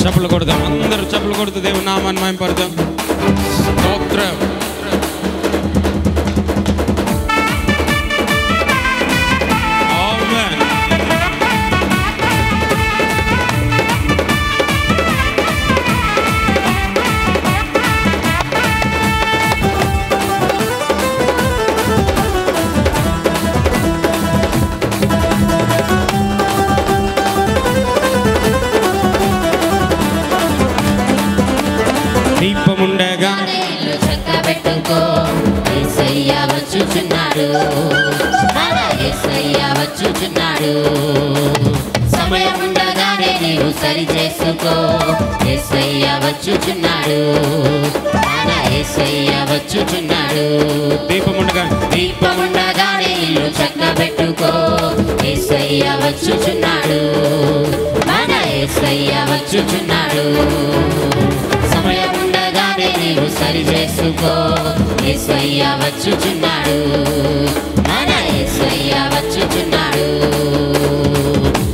చప్పట్లు కొడదాం, అందరూ చప్పట్లు కొడుతూ దేవుని నామాన్ని మహిమపడదాం. స్తోత్రం. ఆమేన్. దీపముండగా చక్కబెట్టుకో, యేసయ్య వచ్చుచున్నాడు, మన యేసయ్య వచ్చుచున్నాడు. సమయం ఉండగానే నీవు సరి చేసుకో, యేసయ్య వచ్చుచున్నాడు, మన యేసయ్య వచ్చుచున్నాడు. దీపముండగానే ఇల్లు చక్కబెట్టుకో, యేసయ్య వచ్చుచున్నాడు, మన యేసయ్య వచ్చుచున్నాడు. సమయం ఉండగానే నీవు సరి చేసుకో, యేసయ్య వచ్చుచున్నాడు, మన యేసయ్య వచ్చుచున్నాడు.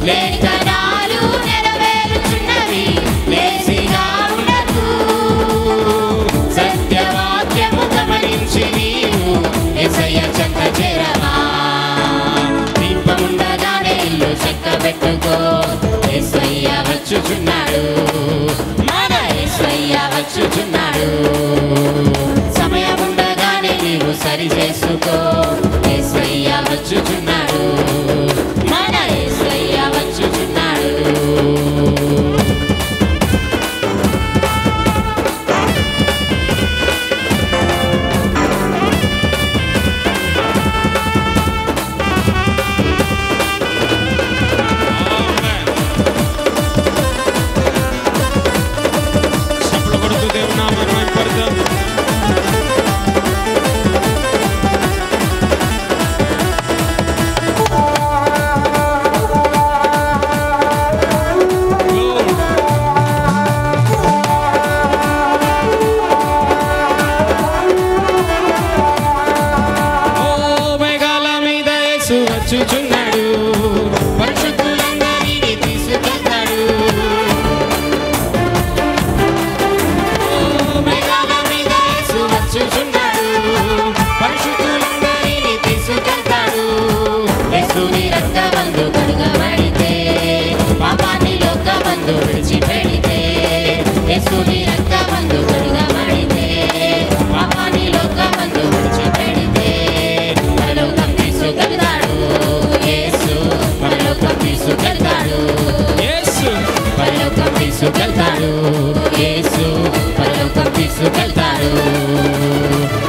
లేఖనాలు నెరవేరుచున్నవి, లేసిగా ఉండకు, సత్యవాక్యము గమనించి నీవు యేసయ్య చెంత చేరవా. దీపముండగానే ఇల్లు చక్కబెట్టుకో, యేసయ్య వచ్చుచున్నాడు, మన యేసయ్య వచ్చుచున్నాడు. సమయం ఉండగానే నీవు సరి చేసుకో, యేసయ్య వచ్చుచున్నాడు, మన యేసయ్య వచ్చుచున్నాడు. వచ్చుచున్నాడు, పరిశుద్ధులందరినీ తీసుకెళ్తాడు. మేఘాల మీద యేసు వచ్చుచున్నాడు, పరిశుద్ధులందరినీ తీసుకెళ్తాడు. యేసుని రక్తమందు కడుగబడితే, పాపాన్ని లోకమందు విడిచిపెడితే, యేసుని రక్తమందు కడుగబడితే, పాపాన్ని లోకమందు విడిచిపెడితే, పరలోకం తీసుకెళ్తాడు. యేసు పరలోకం తీసుకెళ్తాడు, యేసు పరలోకం తీసుకెళ్తాడు, యేసు పరలోకం తీసుకెళ్తాడు.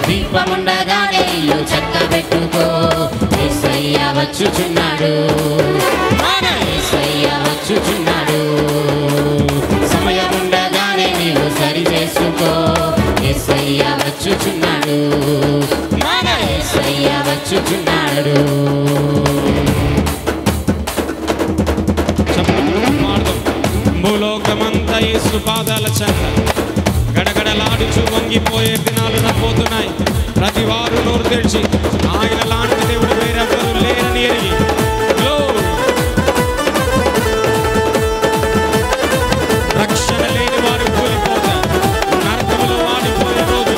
దీపముండగానే ఇల్లు చక్కబెట్టుకో, యేసయ్య వచ్చుచున్నాడు, మన యేసయ్య వచ్చుచున్నాడు. సమయం ఉండగానే నీవు సరి చేసుకో, యేసయ్య వచ్చుచున్నాడు, మన యేసయ్య వచ్చుచున్నాడు. భూలోకమంతా యేసు పాదాల చెంత గడగడలాడుచు వంగిపోయే దినాలు నపోతున్నాయి. ప్రతి వారు నోరు తెరిచి ఆయన లాంటి దేవుడు వేరెవరు లేరని ఎరిగి రక్షణ లేని వారు కూలిపోతారు, నరకములో వాడిపోయే రోజు.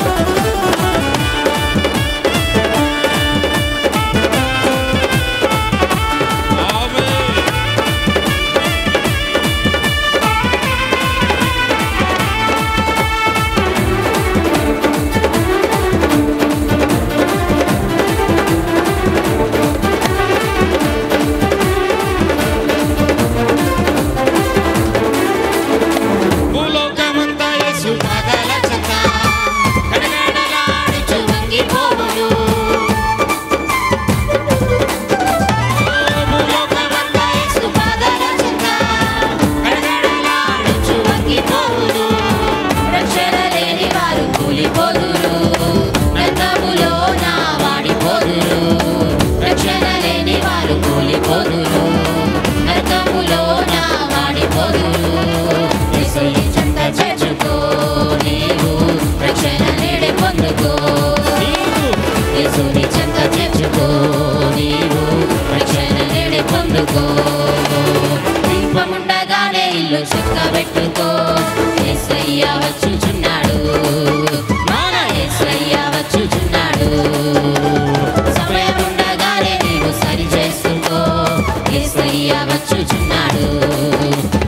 వచ్చుచున్నాడు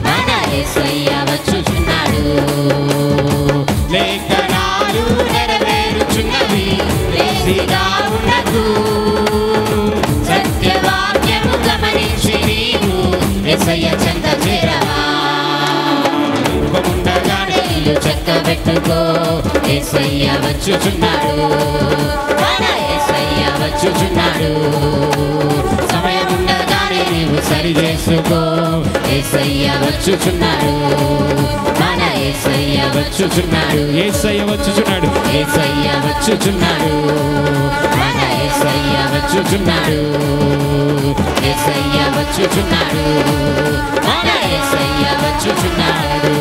మన యేసయ్య వచ్చుచున్నాడు లేఖనాలు నెరవేరుచున్నవి లేసిగా ఉండకు సత్యవాక్యము గమనించి నీవు యేసయ్య చెంత చేరవా ఉండగానే ఇల్లు చక్కబెట్టుకో యేసయ్య వచ్చుచున్నాడు మన యేసయ్య వచ్చుచున్నాడు సమయం ఉండగానే నీవు సరి చేసుకో యేసయ్య వచ్చుచున్నాడు మన యేసయ్య వచ్చుచున్నాడు యేసయ్య వచ్చుచున్నాడు యేసయ్య వచ్చుచున్నాడు మన యేసయ్య వచ్చుచున్నాడు యేసయ్య వచ్చుచున్నాడు మన యేసయ్య వచ్చుచున్నాడు